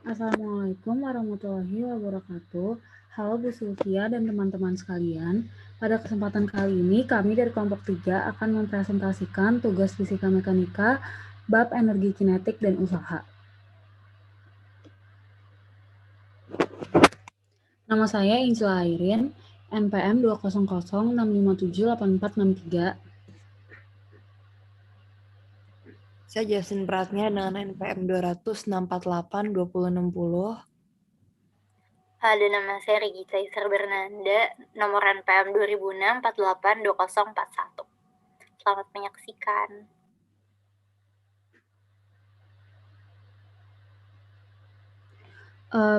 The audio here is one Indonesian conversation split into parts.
Assalamualaikum warahmatullahi wabarakatuh. Halo Bu Sylvia dan teman-teman sekalian. Pada kesempatan kali ini, kami dari kelompok 3 akan mempresentasikan tugas fisika mekanika bab energi kinetik dan usaha. Nama saya Injil Airin, NPM 200657843. Saya Jasin Pratnya dengan NPM 200-648-2060. Halo, nama saya Regita Isar Bernanda, nomor NPM 2006-48-2041. Selamat menyaksikan.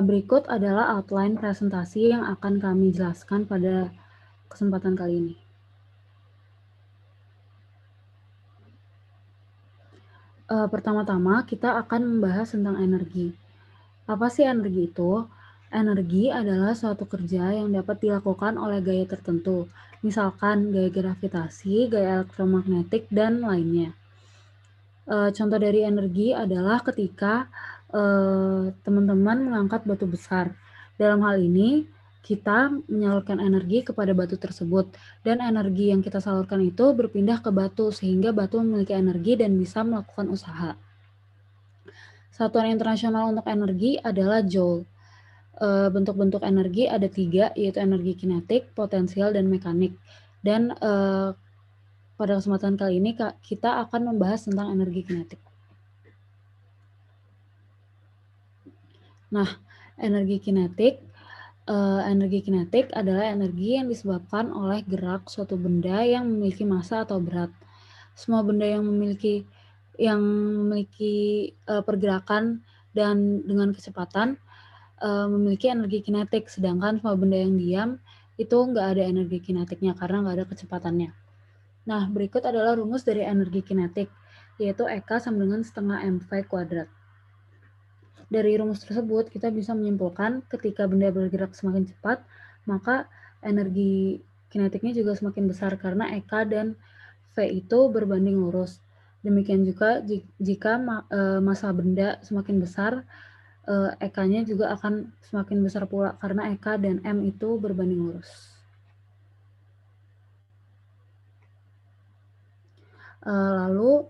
Berikut adalah outline presentasi yang akan kami jelaskan pada kesempatan kali ini. Pertama-tama kita akan membahas tentang energi. Apa sih energi itu? Energi adalah suatu kerja yang dapat dilakukan oleh gaya tertentu, misalkan gaya gravitasi, gaya elektromagnetik, dan lainnya. Contoh dari energi adalah ketika teman-teman mengangkat batu besar. Dalam hal ini, kita menyalurkan energi kepada batu tersebut, dan energi yang kita salurkan itu berpindah ke batu, sehingga batu memiliki energi dan bisa melakukan usaha. Satuan internasional untuk energi adalah Joule. Bentuk-bentuk energi ada 3, yaitu energi kinetik, potensial, dan mekanik. Dan pada kesempatan kali ini kita akan membahas tentang energi kinetik. Nah, energi kinetik adalah energi yang disebabkan oleh gerak suatu benda yang memiliki massa atau berat. Semua benda yang memiliki pergerakan dan dengan kecepatan memiliki energi kinetik, sedangkan semua benda yang diam itu nggak ada energi kinetiknya karena nggak ada kecepatannya. Nah, berikut adalah rumus dari energi kinetik, yaitu EK sama dengan setengah mv kuadrat. Dari rumus tersebut, kita bisa menyimpulkan ketika benda bergerak semakin cepat, maka energi kinetiknya juga semakin besar karena EK dan V itu berbanding lurus. Demikian juga jika massa benda semakin besar, EK-nya juga akan semakin besar pula karena EK dan M itu berbanding lurus. Lalu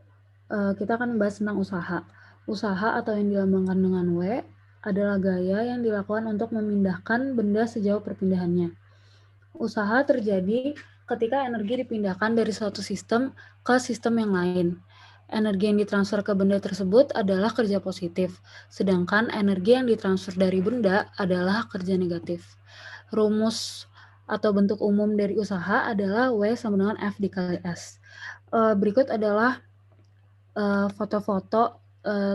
kita akan membahas tentang usaha. Usaha atau yang dilambangkan dengan W adalah gaya yang dilakukan untuk memindahkan benda sejauh perpindahannya. Usaha terjadi ketika energi dipindahkan dari suatu sistem ke sistem yang lain. Energi yang ditransfer ke benda tersebut adalah kerja positif, sedangkan energi yang ditransfer dari benda adalah kerja negatif. Rumus atau bentuk umum dari usaha adalah W sama dengan F dikali S. Berikut adalah foto-foto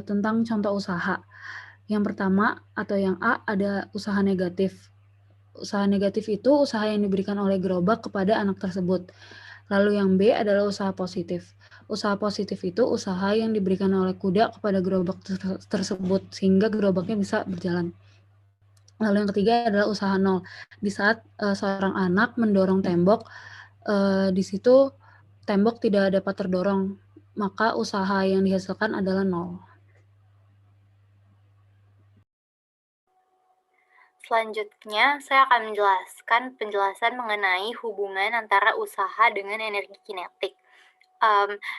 tentang contoh usaha. Yang pertama atau yang A ada usaha negatif. Usaha negatif itu usaha yang diberikan oleh gerobak kepada anak tersebut. Lalu yang B adalah usaha positif. Usaha positif itu usaha yang diberikan oleh kuda kepada gerobak tersebut sehingga gerobaknya bisa berjalan. Lalu yang ketiga adalah usaha nol. Di saat seorang anak mendorong tembok, di situ tembok tidak dapat terdorong, maka usaha yang dihasilkan adalah nol. Selanjutnya, saya akan menjelaskan penjelasan mengenai hubungan antara usaha dengan energi kinetik.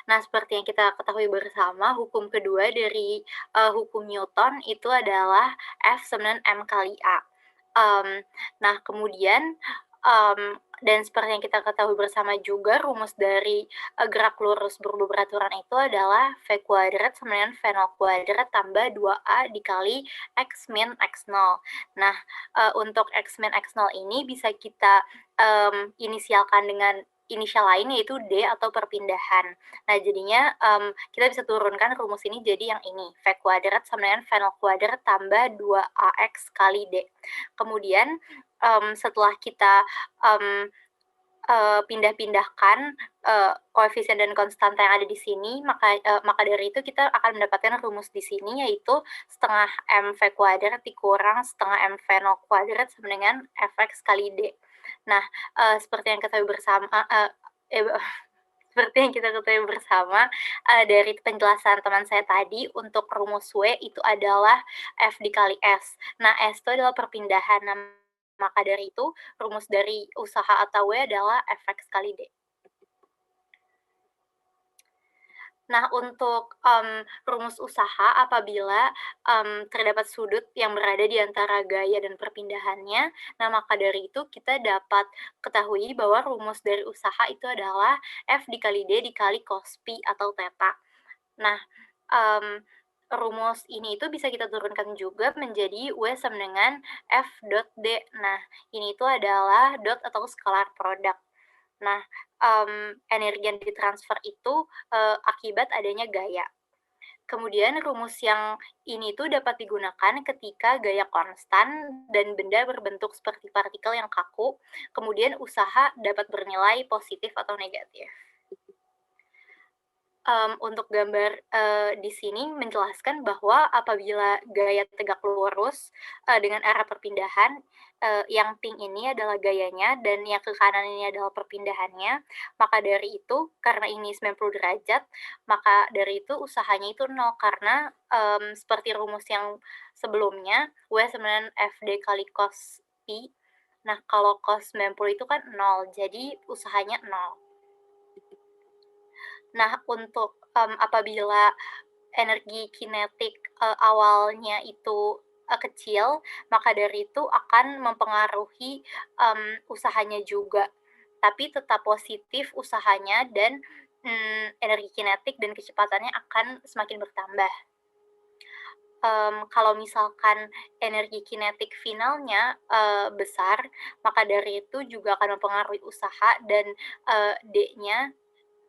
Nah, seperti yang kita ketahui bersama, hukum kedua dari hukum Newton itu adalah F sama dengan M kali A. Nah, kemudian dan seperti yang kita ketahui bersama juga, rumus dari gerak lurus berubah beraturan itu adalah V kuadrat sama dengan V0 kuadrat tambah 2A dikali X min X0. Nah, untuk X min X0 ini bisa kita inisialkan dengan inisial lain yaitu D atau perpindahan. Nah, jadinya kita bisa turunkan rumus ini jadi yang ini, V kuadrat sama dengan V0 kuadrat tambah 2AX kali D. Kemudian setelah kita pindah-pindahkan koefisien dan konstanta yang ada di sini, maka dari itu kita akan mendapatkan rumus di sini yaitu setengah mv kuadrat dikurang setengah mv0 kuadrat sama dengan fx kali d. Nah, seperti yang kita bersama seperti yang kita ketahui bersama, dari penjelasan teman saya tadi, untuk rumus W itu adalah F dikali S. Nah, S itu adalah perpindahan. Nah, maka dari itu, rumus dari usaha atau W adalah Fx kali D. Nah, untuk rumus usaha apabila terdapat sudut yang berada di antara gaya dan perpindahannya, nah maka dari itu kita dapat ketahui bahwa rumus dari usaha itu adalah F dikali D dikali cos pi atau theta. Nah, rumus ini itu bisa kita turunkan juga menjadi W sama dengan F dot D. Nah, ini itu adalah dot atau scalar product. Nah, energi yang ditransfer itu akibat adanya gaya. Kemudian rumus yang ini tuh dapat digunakan ketika gaya konstan dan benda berbentuk seperti partikel yang kaku, kemudian usaha dapat bernilai positif atau negatif. Untuk gambar di sini menjelaskan bahwa apabila gaya tegak lurus dengan arah perpindahan, yang pink ini adalah gayanya dan yang ke kanan ini adalah perpindahannya, maka dari itu karena ini 90 derajat, maka dari itu usahanya itu 0 karena seperti rumus yang sebelumnya, W sama dengan FD kali cos pi. Nah, kalau cos 90 itu kan 0, jadi usahanya 0. Nah, untuk apabila energi kinetik awalnya itu kecil, maka dari itu akan mempengaruhi usahanya juga. Tapi tetap positif usahanya dan energi kinetik dan kecepatannya akan semakin bertambah. Kalau misalkan energi kinetik finalnya besar, maka dari itu juga akan mempengaruhi usaha dan D-nya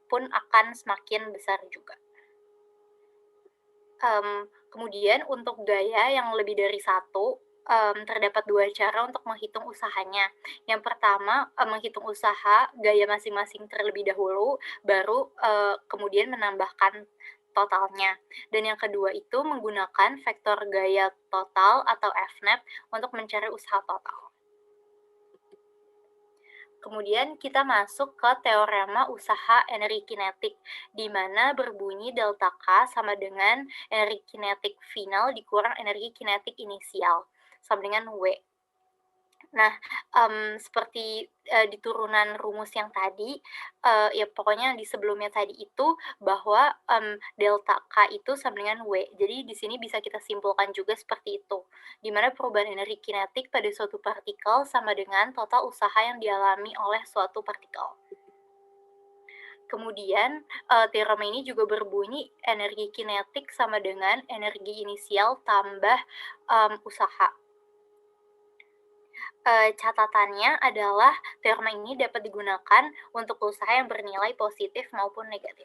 pun akan semakin besar juga. Kemudian untuk gaya yang lebih dari satu, terdapat 2 cara untuk menghitung usahanya. Yang pertama, menghitung usaha gaya masing-masing terlebih dahulu, baru kemudian menambahkan totalnya. Dan yang kedua itu menggunakan vektor gaya total atau Fnet untuk mencari usaha total. Kemudian kita masuk ke teorema usaha energi kinetik, di mana berbunyi delta K sama dengan energi kinetik final dikurang energi kinetik inisial, sama dengan W. Nah, seperti di turunan rumus yang tadi, ya pokoknya di sebelumnya tadi itu bahwa delta K itu sama dengan W. Jadi di sini bisa kita simpulkan juga seperti itu, di mana perubahan energi kinetik pada suatu partikel sama dengan total usaha yang dialami oleh suatu partikel. Kemudian teorema ini juga berbunyi energi kinetik sama dengan energi inisial tambah usaha. Catatannya adalah teorema ini dapat digunakan untuk usaha yang bernilai positif maupun negatif.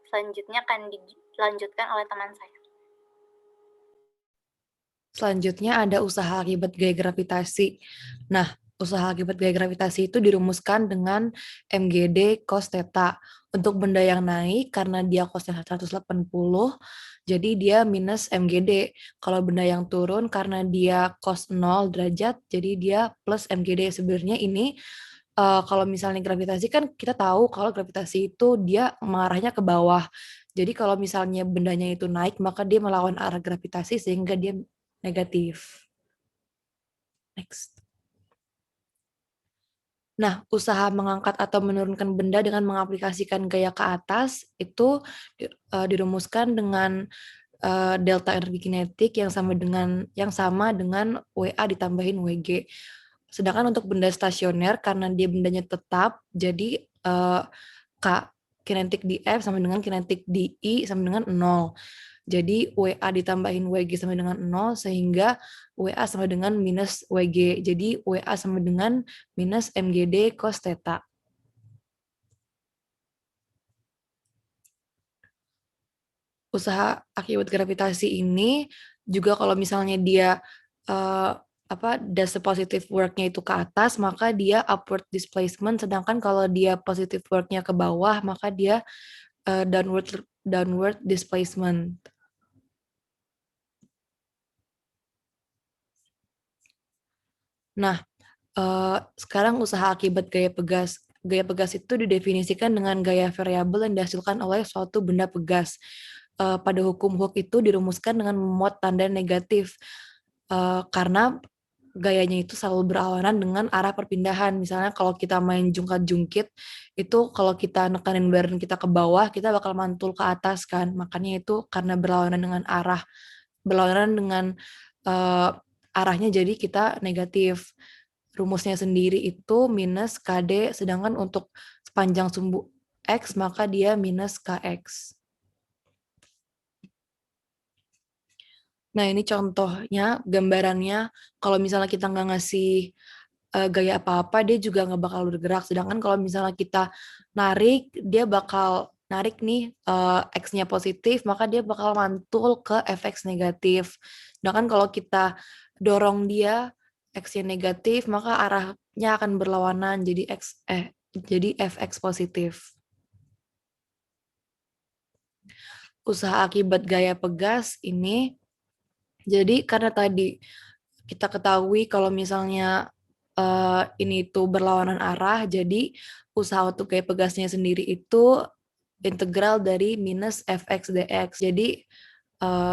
Selanjutnya akan dilanjutkan oleh teman saya. Selanjutnya ada usaha akibat gaya gravitasi. Nah, usaha akibat gaya gravitasi itu dirumuskan dengan MGD cos theta. Untuk benda yang naik, karena dia cosnya 180, jadi dia minus MGD. Kalau benda yang turun, karena dia cos 0 derajat, jadi dia plus MGD. Sebenarnya ini, kalau misalnya gravitasi kan kita tahu kalau gravitasi itu dia mengarahnya ke bawah. Jadi kalau misalnya bendanya itu naik, maka dia melawan arah gravitasi sehingga dia negatif. Next. Nah, usaha mengangkat atau menurunkan benda dengan mengaplikasikan gaya ke atas itu dirumuskan dengan delta energi kinetik yang sama dengan WA ditambahin WG. Sedangkan untuk benda stasioner karena dia bendanya tetap, jadi K kinetik di F sama dengan kinetik di I sama dengan 0. Jadi WA ditambahin WG sama dengan 0 sehingga WA sama dengan minus WG. Jadi WA sama dengan minus MGD cos theta. Usaha akibat gravitasi ini juga kalau misalnya dia does the positive work-nya itu ke atas, maka dia upward displacement, sedangkan kalau dia positive work-nya ke bawah, maka dia downward displacement. Nah, sekarang usaha akibat gaya Gaya pegas itu didefinisikan dengan gaya variabel yang dihasilkan oleh suatu benda pegas. Pada hukum Hooke itu dirumuskan dengan memuat tanda negatif karena gayanya itu selalu berlawanan dengan arah perpindahan. Misalnya kalau kita main jungkat-jungkit, itu kalau kita nekanin badan kita ke bawah, kita bakal mantul ke atas kan. Makanya itu karena berlawanan dengan arah, berlawanan dengan arahnya jadi kita negatif. Rumusnya sendiri itu minus KD, sedangkan untuk sepanjang sumbu X, maka dia minus KX. Nah, ini contohnya, gambarannya, kalau misalnya kita nggak ngasih gaya apa-apa, dia juga nggak bakal bergerak. Sedangkan kalau misalnya kita narik, dia bakal narik nih X-nya positif, maka dia bakal mantul ke Fx negatif. Sedangkan kalau kita dorong dia X-nya negatif, maka arahnya akan berlawanan jadi Fx positif. Usaha akibat gaya pegas ini, jadi karena tadi kita ketahui kalau misalnya ini tuh berlawanan arah, jadi usaha untuk gaya pegasnya sendiri itu integral dari minus fx dx. Jadi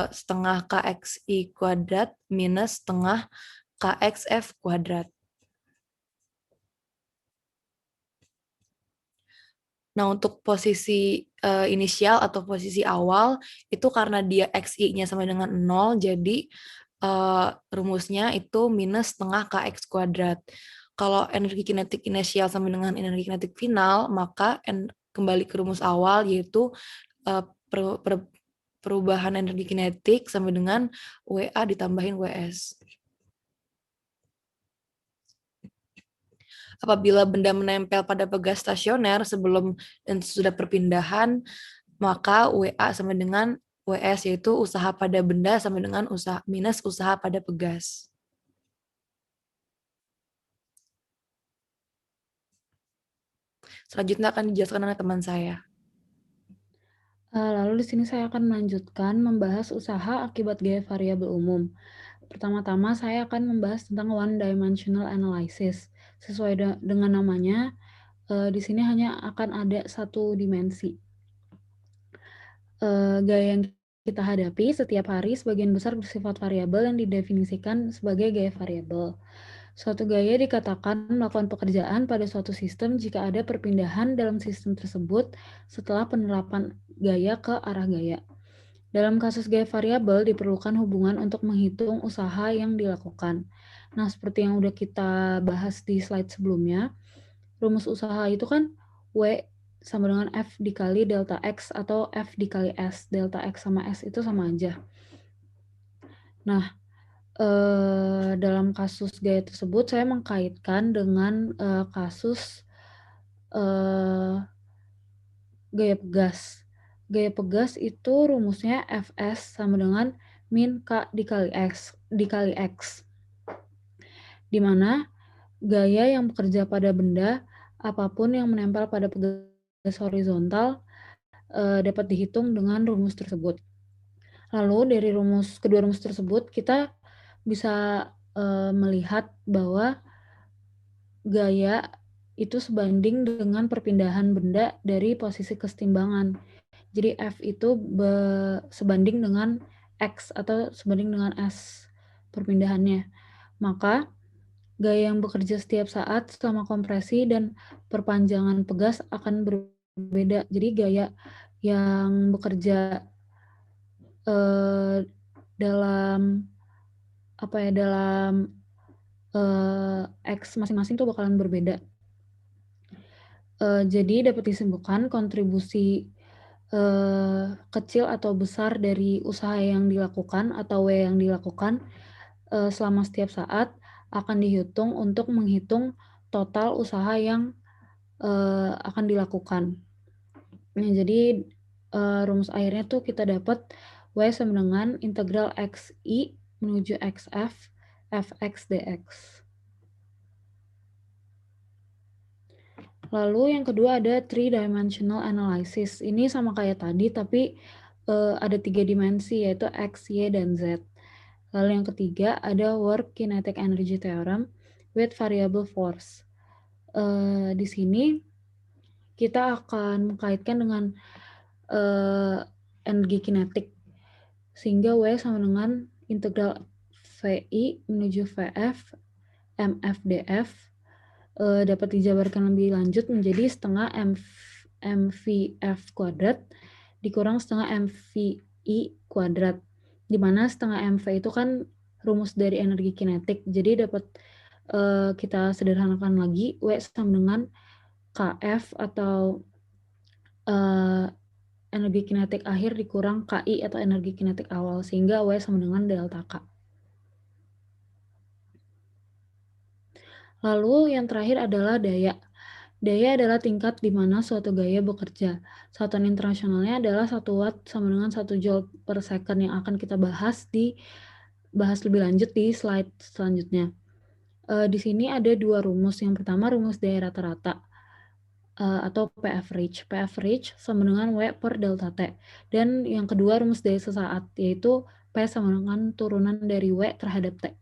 setengah kxi kuadrat minus setengah kxf kuadrat. Nah, untuk posisi inisial atau posisi awal, itu karena dia xi-nya sama dengan 0, jadi rumusnya itu minus setengah kx kuadrat. Kalau energi kinetik inisial sama dengan energi kinetik final, maka kembali ke rumus awal, yaitu perubahan energi kinetik sama dengan WA ditambahin WS. Apabila benda menempel pada pegas stasioner sebelum dan sudah perpindahan, maka WA sama dengan WS, yaitu usaha pada benda sama dengan minus usaha pada pegas. Selanjutnya akan dijelaskan oleh teman saya. Lalu di sini saya akan melanjutkan membahas usaha akibat gaya variabel umum. Pertama-tama saya akan membahas tentang one-dimensional analysis. Sesuai dengan namanya, di sini hanya akan ada satu dimensi. Gaya yang kita hadapi setiap hari sebagian besar bersifat variabel yang didefinisikan sebagai gaya variabel. Suatu gaya dikatakan melakukan pekerjaan pada suatu sistem jika ada perpindahan dalam sistem tersebut setelah penerapan gaya ke arah gaya. Dalam kasus gaya variabel diperlukan hubungan untuk menghitung usaha yang dilakukan. Nah, seperti yang udah kita bahas di slide sebelumnya, rumus usaha itu kan W sama dengan F dikali delta X atau F dikali S. Delta X sama S itu sama aja. Nah, dalam kasus gaya tersebut saya mengkaitkan dengan kasus gaya pegas. Gaya pegas itu rumusnya Fs sama dengan min K dikali X, di mana gaya yang bekerja pada benda apapun yang menempel pada pegas horizontal dapat dihitung dengan rumus tersebut. Lalu dari kedua rumus tersebut kita bisa melihat bahwa gaya itu sebanding dengan perpindahan benda dari posisi kesetimbangan. Jadi F itu sebanding dengan X atau sebanding dengan S perpindahannya. Maka gaya yang bekerja setiap saat selama kompresi dan perpanjangan pegas akan berbeda. Jadi gaya yang bekerja dalam X masing-masing itu bakalan berbeda. Jadi dapat disimpulkan kontribusi kecil atau besar dari usaha yang dilakukan atau W yang dilakukan selama setiap saat akan dihitung untuk menghitung total usaha yang akan dilakukan. Nah, jadi rumus akhirnya tuh kita dapat W sama dengan integral XI menuju XF Fx dx. Lalu yang kedua ada three-dimensional analysis. Ini sama kayak tadi, tapi ada 3 dimensi, yaitu X, Y, dan Z. Lalu yang ketiga ada work kinetic energy theorem with variable force. Di sini kita akan mengkaitkan dengan energi kinetik. Sehingga W sama dengan integral VI menuju VF MF DF dapat dijabarkan lebih lanjut menjadi setengah MVF kuadrat dikurang setengah MVI kuadrat, di mana setengah MV itu kan rumus dari energi kinetik. Jadi dapat kita sederhanakan lagi, W sama dengan KF atau energi kinetik akhir dikurang KI atau energi kinetik awal, sehingga W sama dengan delta K. Lalu yang terakhir adalah daya. Daya adalah tingkat di mana suatu gaya bekerja. Satuan internasionalnya adalah 1 watt sama dengan 1 joule per second yang akan kita bahas lebih lanjut di slide selanjutnya. Di sini ada 2 rumus. Yang pertama rumus daya rata-rata atau P average. P average sama dengan W per delta T. Dan yang kedua rumus daya sesaat, yaitu P sama dengan turunan dari W terhadap T.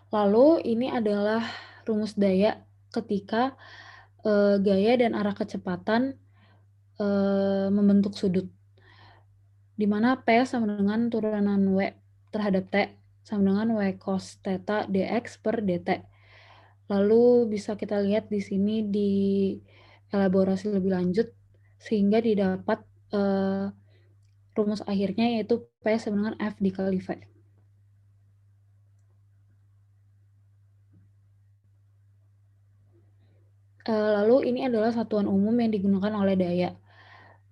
Lalu ini adalah rumus daya ketika gaya dan arah kecepatan membentuk sudut, di mana P sama dengan turunan W terhadap T sama dengan W cos theta dx per dt. Lalu bisa kita lihat di sini di elaborasi lebih lanjut sehingga didapat rumus akhirnya yaitu P sama dengan F dikali V. Lalu ini adalah satuan umum yang digunakan oleh daya.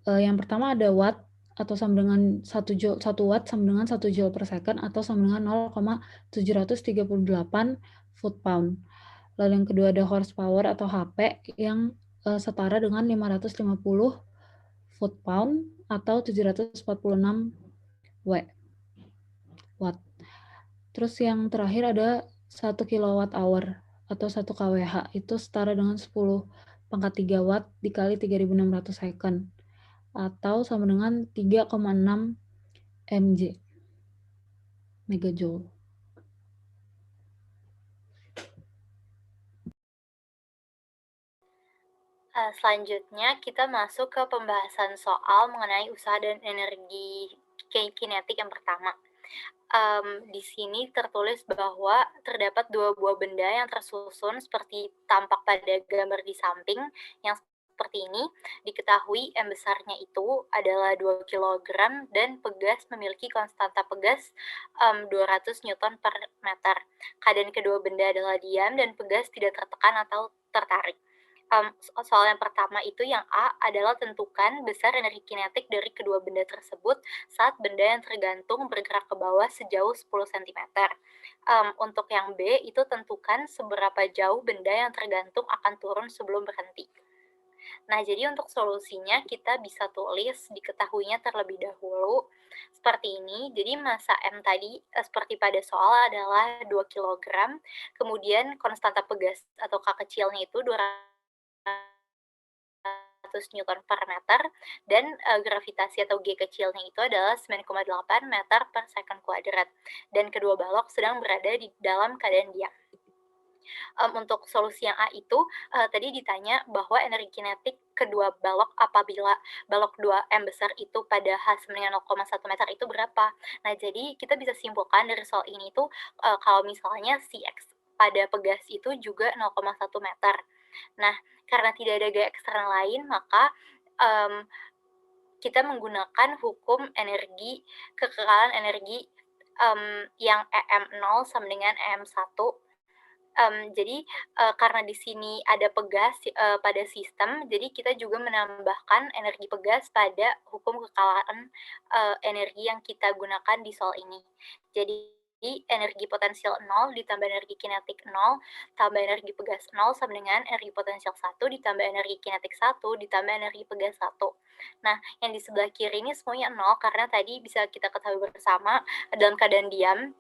Yang pertama ada watt atau sama dengan 1 watt sama dengan 1 joule per second atau sama dengan 0,738 foot pound. Lalu yang kedua ada horsepower atau HP yang setara dengan 550 foot pound atau 746 watt. Terus yang terakhir ada 1 kilowatt hour atau 1 kWh, itu setara dengan 10 pangkat 3 watt dikali 3600 second atau sama dengan 3,6 mJ megajoule. Selanjutnya kita masuk ke pembahasan soal mengenai usaha dan energi kinetik yang pertama. Di sini tertulis bahwa terdapat 2 buah benda yang tersusun seperti tampak pada gambar di samping yang seperti ini. Diketahui M besarnya itu adalah 2 kg dan pegas memiliki konstanta pegas 200 Newton per meter. Keadaan kedua benda adalah diam dan pegas tidak tertekan atau tertarik. Soal yang pertama itu yang A adalah tentukan besar energi kinetik dari kedua benda tersebut saat benda yang tergantung bergerak ke bawah sejauh 10 cm. Untuk yang B itu tentukan seberapa jauh benda yang tergantung akan turun sebelum berhenti. Nah, jadi untuk solusinya kita bisa tulis diketahuinya terlebih dahulu seperti ini. Jadi massa M tadi seperti pada soal adalah 2 kg, kemudian konstanta pegas atau K kecilnya itu 200 Newton per meter dan gravitasi atau G kecilnya itu adalah 9,8 meter per second kuadrat dan kedua balok sedang berada di dalam keadaan diam. Untuk solusi yang A itu tadi ditanya bahwa energi kinetik kedua balok apabila balok 2M besar itu pada H sama dengan 0,1 meter itu berapa. Nah, jadi kita bisa simpulkan dari soal ini itu kalau misalnya si X pada pegas itu juga 0,1 meter. Nah, karena tidak ada gaya eksternal lain, maka kita menggunakan hukum energi, kekekalan energi yang EM0 sama dengan EM1. Jadi karena di sini ada pegas pada sistem, jadi kita juga menambahkan energi pegas pada hukum kekekalan energi yang kita gunakan di soal ini. Jadi energi potensial 0 ditambah energi kinetik 0 tambah energi pegas 0 sama dengan energi potensial 1 ditambah energi kinetik 1 ditambah energi pegas 1. Nah, yang di sebelah kiri ini semuanya 0 karena tadi bisa kita ketahui bersama dalam keadaan diam.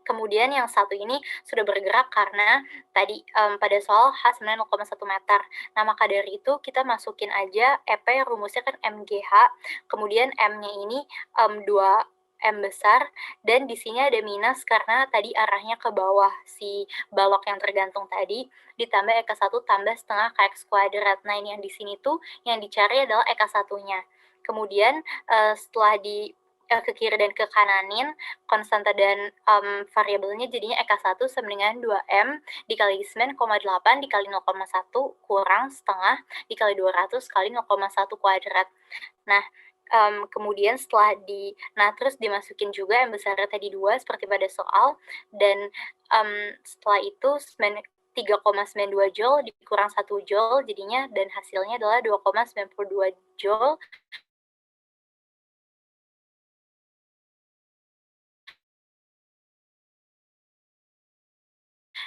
Kemudian yang satu ini sudah bergerak karena tadi pada soal H sebenarnya 0,1 meter. Nah, maka dari itu kita masukin aja EP rumusnya kan MGH, kemudian M-nya ini 2 M besar, dan di sini ada minus karena tadi arahnya ke bawah si balok yang tergantung tadi, ditambah Eka 1 tambah setengah KX kuadrat. Nah, ini yang di sini tuh yang dicari adalah Eka 1-nya. Kemudian setelah ke kiri dan ke kananin, konstanta dan variabelnya jadinya Eka 1 sama dengan 2M dikali 9,8 dikali 0,1 kurang setengah dikali 200 kali 0,1 kuadrat. Nah, kemudian terus dimasukin juga yang besarnya tadi 2 seperti pada soal, dan setelah itu 3,92 Joule dikurang 1 Joule jadinya, dan hasilnya adalah 2,92 Joule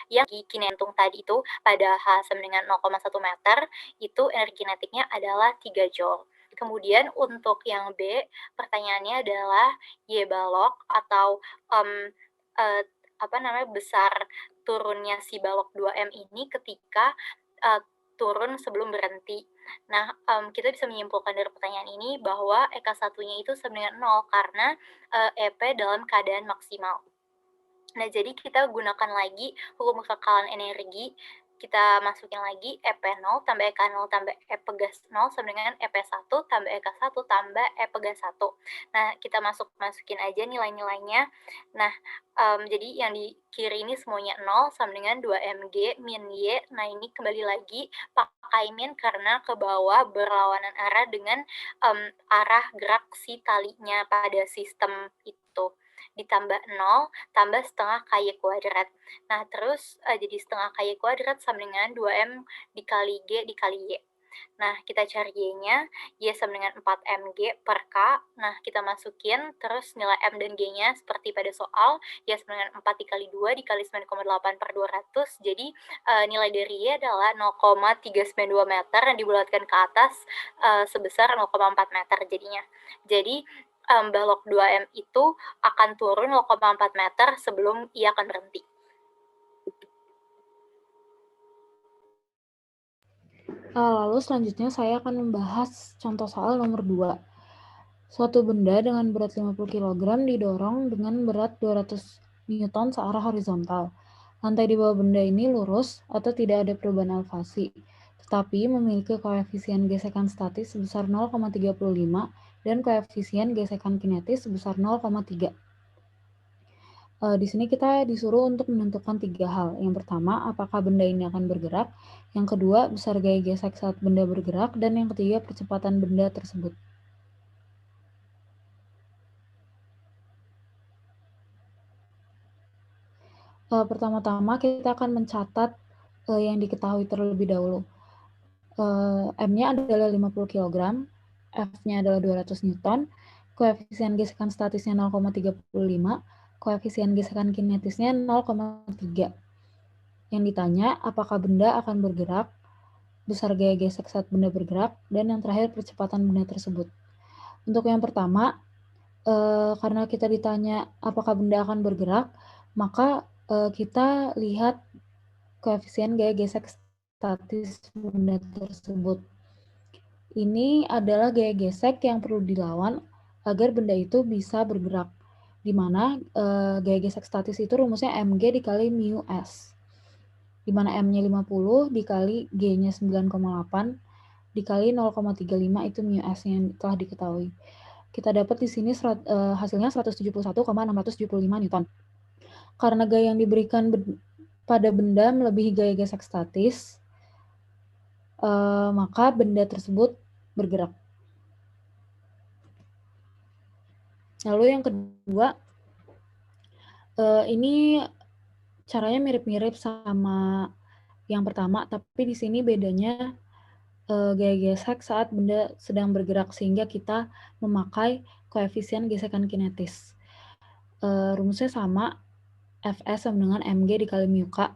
yang kinetung tadi itu pada H sama dengan 0,1 meter, itu energi kinetiknya adalah 3 Joule. Kemudian untuk yang B, pertanyaannya adalah Y balok atau besar turunnya si balok 2M ini ketika turun sebelum berhenti. Nah, kita bisa menyimpulkan dari pertanyaan ini bahwa Eka 1-nya itu sama dengan 0 karena EP dalam keadaan maksimal. Nah, jadi kita gunakan lagi hukum kekekalan energi. Kita masukin lagi EP0 tambah EK0 tambah EP gas 0 sama dengan EP1 tambah EK1 tambah EP gas 1. Nah, kita masukin aja nilai-nilainya. Nah, jadi yang di kiri ini semuanya 0 sama dengan 2mg min Y. Nah, ini kembali lagi pakai min karena ke bawah berlawanan arah dengan arah gerak si talinya pada sistem itu. Ditambah 0 tambah setengah KY kuadrat. Nah, terus jadi setengah KY kuadrat sama dengan 2M dikali G dikali Y. Nah, kita cari Y-nya, Y sama dengan 4mg per K. Nah, kita masukin, terus nilai M dan G-nya seperti pada soal, Y sama dengan 4 dikali 2 dikali 9,8 per 200. Jadi, nilai dari Y adalah 0,392 meter yang dibulatkan ke atas sebesar 0,4 meter jadinya. Jadi, balok 2M itu akan turun 0,4 meter sebelum ia akan berhenti. Lalu selanjutnya saya akan membahas contoh soal nomor 2. Suatu benda dengan berat 50 kg didorong dengan berat 200 Newton searah horizontal. Lantai di bawah benda ini lurus atau tidak ada perubahan elevasi, tetapi memiliki koefisien gesekan statis sebesar 0,35 dan koefisien gesekan kinetis sebesar 0,3. Di sini kita disuruh untuk menentukan 3 hal. Yang pertama, apakah benda ini akan bergerak? Yang kedua, besar gaya gesek saat benda bergerak. Dan yang ketiga, percepatan benda tersebut. Pertama-tama kita akan mencatat yang diketahui terlebih dahulu. M-nya adalah 50 kg, F-nya adalah 200 Newton, koefisien gesekan statisnya 0,35, koefisien gesekan kinetisnya 0,3. Yang ditanya, apakah benda akan bergerak, besar gaya gesek saat benda bergerak, dan yang terakhir percepatan benda tersebut. Untuk yang pertama, karena kita ditanya apakah benda akan bergerak, maka kita lihat koefisien gaya gesek statis benda tersebut. Ini adalah gaya gesek yang perlu dilawan agar benda itu bisa bergerak, di mana gaya gesek statis itu rumusnya mg dikali mu s, di mana m-nya 50 dikali g-nya 9,8 dikali 0,35 itu mu s yang telah diketahui. Kita dapat di sini hasilnya 171,675 Newton. Karena gaya yang diberikan pada benda melebihi gaya gesek statis, maka benda tersebut bergerak. Lalu yang kedua, ini caranya mirip-mirip sama yang pertama, tapi di sini bedanya gaya gesek saat benda sedang bergerak, sehingga kita memakai koefisien gesekan kinetis. Rumusnya sama, Fs sama dengan mg dikali mu k,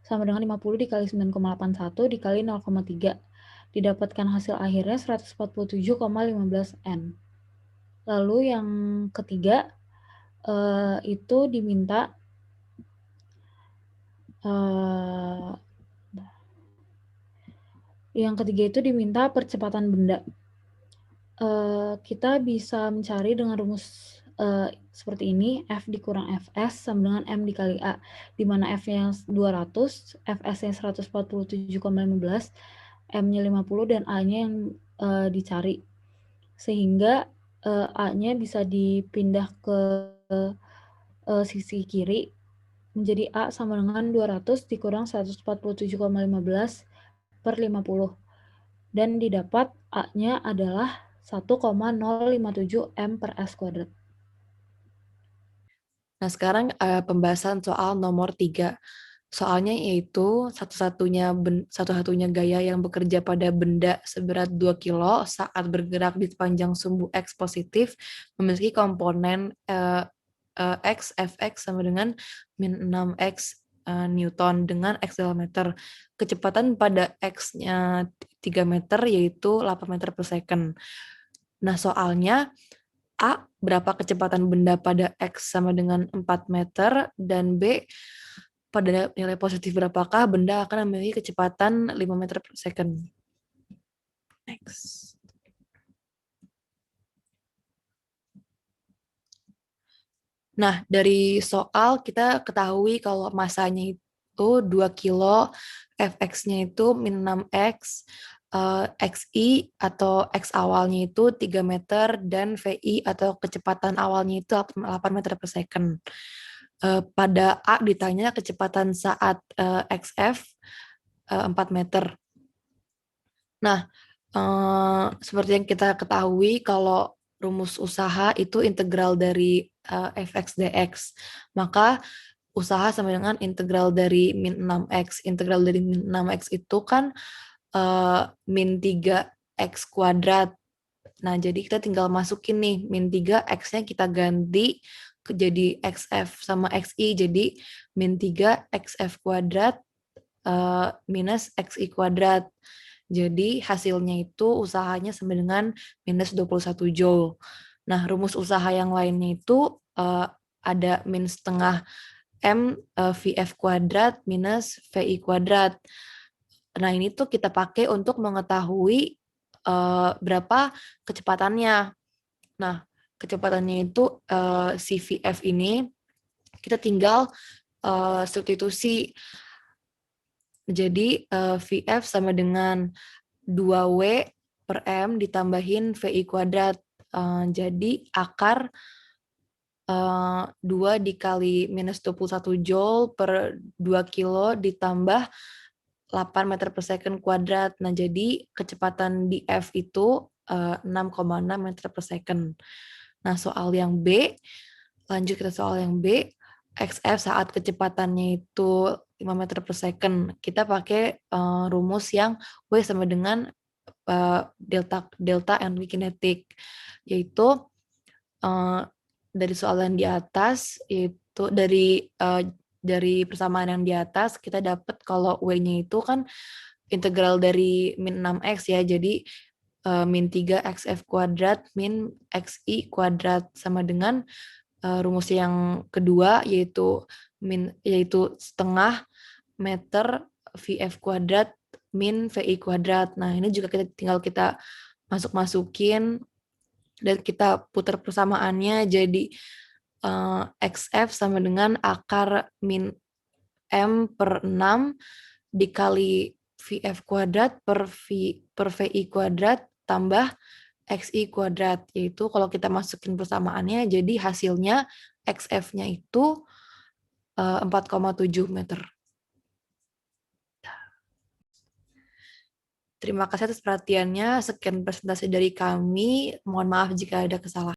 sama dengan 50 dikali 9,81 dikali 0,3. Didapatkan hasil akhirnya 147,15 N. Lalu yang ketiga, itu diminta percepatan benda. Kita bisa mencari dengan rumus seperti ini, F dikurang Fs sama dengan M dikali A, di mana F-nya 200, Fs-nya 147,15, M-nya 50, dan A-nya yang dicari. Sehingga A-nya bisa dipindah ke sisi kiri, menjadi A sama dengan 200 dikurang 147,15 per 50. Dan didapat A-nya adalah 1,057 M per S kuadrat. Nah, sekarang pembahasan soal nomor 3. Soalnya yaitu satu-satunya gaya yang bekerja pada benda seberat 2 kilo saat bergerak di sepanjang sumbu X positif memiliki komponen X, Fx sama dengan min 6X Newton dengan X dalam meter. Kecepatan pada X-nya 3 meter yaitu 8 meter per second. Nah, soalnya A, berapa kecepatan benda pada X sama dengan 4 meter, dan B, pada nilai positif berapakah benda akan memiliki kecepatan 5 meter per second. Next. Nah, dari soal kita ketahui kalau masanya itu 2 kilo, Fx-nya itu min 6x, Xi atau X awalnya itu 3 meter, dan Vi atau kecepatan awalnya itu 8 meter per second. Pada A ditanya kecepatan saat XF 4 meter. Nah, seperti yang kita ketahui kalau rumus usaha itu integral dari Fx dx. Maka usaha sama dengan integral dari min 6x. Integral dari min 6x itu kan min 3x kuadrat. Nah, jadi kita tinggal masukin nih, min 3 x-nya kita ganti jadi xf sama xi, jadi min 3 xf kuadrat minus xi kuadrat. Jadi hasilnya itu usahanya sama dengan minus 21 joule. Nah, rumus usaha yang lainnya itu ada min setengah M Vf kuadrat minus Vi kuadrat. Nah, ini tuh kita pakai untuk mengetahui berapa kecepatannya. Nah, kecepatannya itu si Vf ini kita tinggal substitusi. Jadi Vf sama dengan 2W per M ditambahin Vi kuadrat. Jadi akar 2 dikali minus 21 joule per 2 kilo ditambah 8 meter per second kuadrat. Nah, jadi kecepatan di F itu 6,6 meter per second. Nah, soal yang B, lanjut kita soal yang B, XF saat kecepatannya itu 5 meter per second. Kita pakai rumus yang W sama dengan delta NV kinetic, yaitu dari soal yang di atas, yaitu dari persamaan yang di atas kita dapat kalau W-nya itu kan integral dari min 6x ya, jadi min 3 xf kuadrat min xi kuadrat sama dengan rumus yang kedua yaitu setengah meter Vf kuadrat min Vi kuadrat. Nah, ini juga tinggal kita masukin dan kita putar persamaannya jadi XF sama dengan akar min M per 6 dikali Vf kuadrat per Vi kuadrat tambah Xi kuadrat. Yaitu kalau kita masukin persamaannya, jadi hasilnya XF-nya itu 4,7 meter. Terima kasih atas perhatiannya. Sekian presentasi dari kami. Mohon maaf jika ada kesalahan.